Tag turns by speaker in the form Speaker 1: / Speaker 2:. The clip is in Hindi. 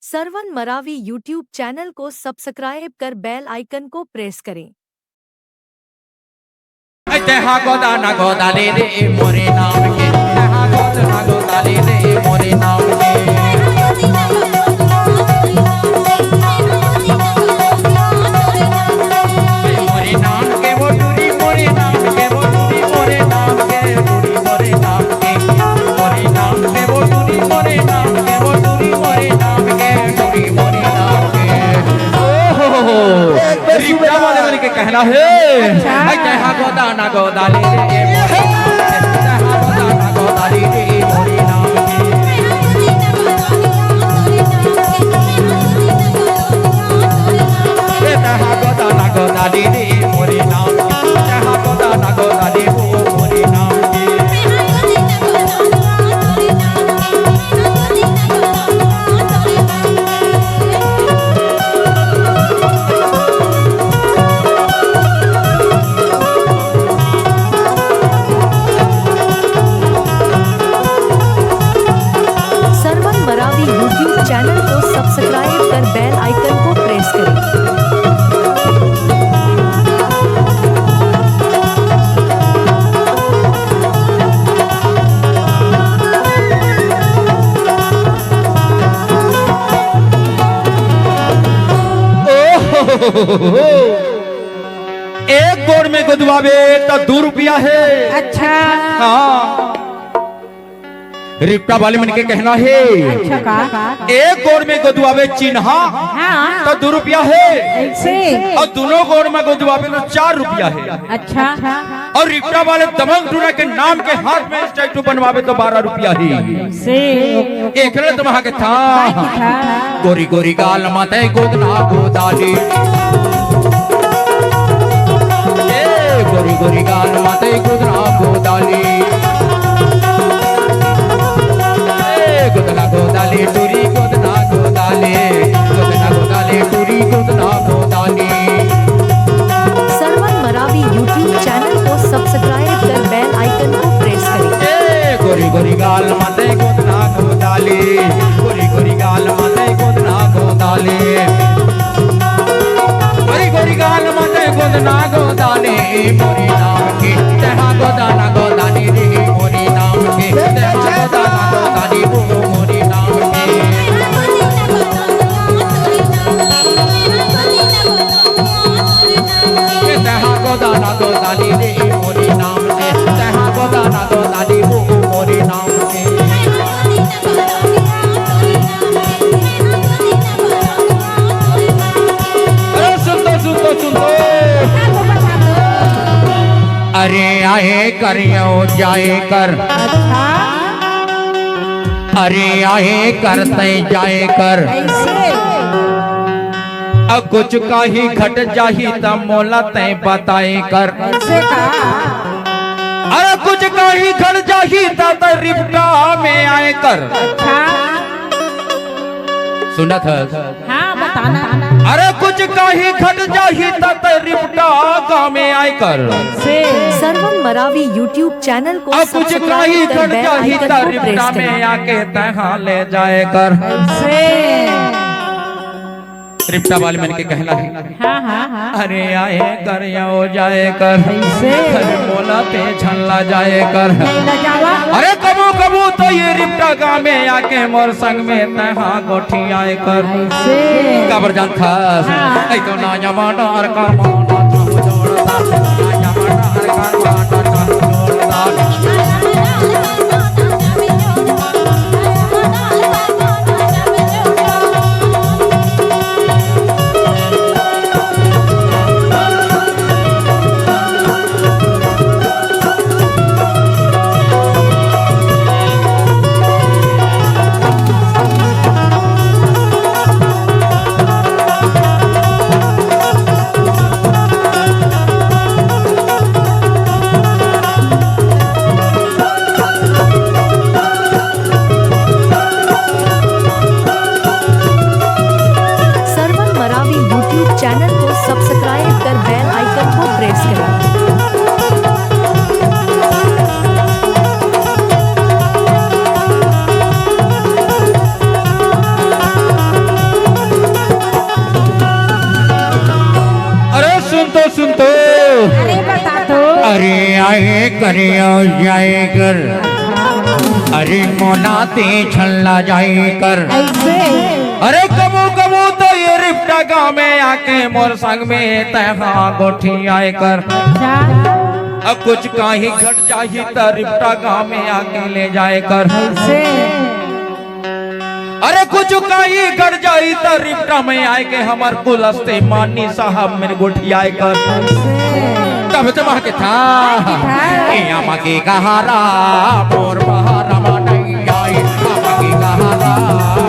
Speaker 1: सरवन मरावी यूट्यूब चैनल को सब्सक्राइब कर बेल आइकन को प्रेस करें।
Speaker 2: गोदा गोदा ले रे मोरे नाम के गोदा गोदा ले रे मोरे नाम के मोरे नाम के वो टूरी मोरे नाम के वो टूरी मोरे नाम के टूरी मोरे नाम के मोरे नाम के वो टूरी मोरे नाम के वो टूरी मोरे नाम के टूरी मोरे नाम के ओहो रिप्टा वाले वाले के कहना है कहा गोदा ना गोदा ले रे गोदा ना गोदा ले रे मोरे नाम के कहा गोदा ना गोदा ले रे मोरे नाम के कहा गोदा ना गोदा ले मोरे नाम के
Speaker 1: यूट्यूब चैनल को सब्सक्राइब कर बेल आइकन को प्रेस करें।
Speaker 2: एक गोड़ में गुदवावे तो 2 रुपया है।
Speaker 3: अच्छा
Speaker 2: हाँ रिप्टा वाले मन के कहना है
Speaker 3: अच्छा
Speaker 2: एक गोड़ में गुदवावे चिन्हा
Speaker 3: हाँ
Speaker 2: तो 2 रुपया है
Speaker 3: ऐसे
Speaker 2: और दोनों गोड़ में गुदवावे तो 4 रुपया है।
Speaker 3: अच्छा
Speaker 2: और रिप्टा वाले दबंग टूरा के नाम के हाथ में स्टैचू बनवावे तो 12 रुपया है।
Speaker 3: से
Speaker 2: एक तो वहां के था गोरी गोरी गाल माते गोदना गोदाली गोरी गोरी गाल माते गोदना गोदाली गोदना गोदाली टूरी गोदना गोदाली गोदना गोदाली टूरी गोदना गोदाली।
Speaker 1: सरवन मरावी यूट्यूब चैनल को सब्सक्राइब कर बेल आइकन को प्रेस करें।
Speaker 2: गोरी गोरी गाल माते गोदना गोदाली गोरी गोरी गाल माते गोदना गोदाली गोरी गोरी गाल माते गोदना गोदाली मोरी नाम की तेहा गोदाना गोदाली रे मोरी नाम की तेहा गोदाना गोदाली मोरी नाम की तेहा गोदाना गोदाली रे मोरी नाम की तेहा गोदाना गोदाली मोरी नाम की। अरे सुन दो अरे आए कर जाए कर अरे आए कर तय जाए कर अब कुछ का ही घट जाही तब मोला तय बताए कर अरे कुछ का ही घट जाही तब रिप्टा में आए कर सुना था
Speaker 3: हाँ बताना
Speaker 2: अरे कुछ का ही घट जाही तब रिप्टा गाँव में आए कर
Speaker 1: सरवन मरावी यूट्यूब चैनल को
Speaker 2: अब कुछ का ही
Speaker 1: सब्सक्राइब कर
Speaker 2: घट
Speaker 1: बेल
Speaker 2: जाही
Speaker 1: आइकन
Speaker 2: तब
Speaker 1: को प्रेस
Speaker 2: रिप्टा में
Speaker 1: करें।
Speaker 2: आके तहा ले जाए कर रिप्टा वाले मन के कहना है
Speaker 3: हाँ हाँ
Speaker 2: अरे आए कर हो जाए कर अरे मोला पे झल्ला जाए कर अरे कबू कबू तो ये रिप्टा गाँव में आके मोर संग में तहा गोठी आए कर कबर जान था ऐ तो ना जमाना और का माना जोड़ता ना जमाना और का माना जोड़ता। अरे आए कर जाए कर, अरे मोनाते छल्ला जाए कर।
Speaker 3: ऐसे
Speaker 2: अरे कबू कबू तो ये रिफ्टा गाँव में आके मोर संग में तहा गोठी आए कर।
Speaker 3: अच्छा
Speaker 2: अब कुछ काही घट जाही तो रिफ्टा गाँव में आके ले जाए कर।
Speaker 3: ऐसे
Speaker 2: अरे कुछ काही घट जाई तो रिफ्टा में आए के हमार कुलस्ते मानी साहब मेरे गोठी आए कर। तब तो वहाँ के था आमा की कहारा मोर बहारा नहीं आई, आमा की कहारा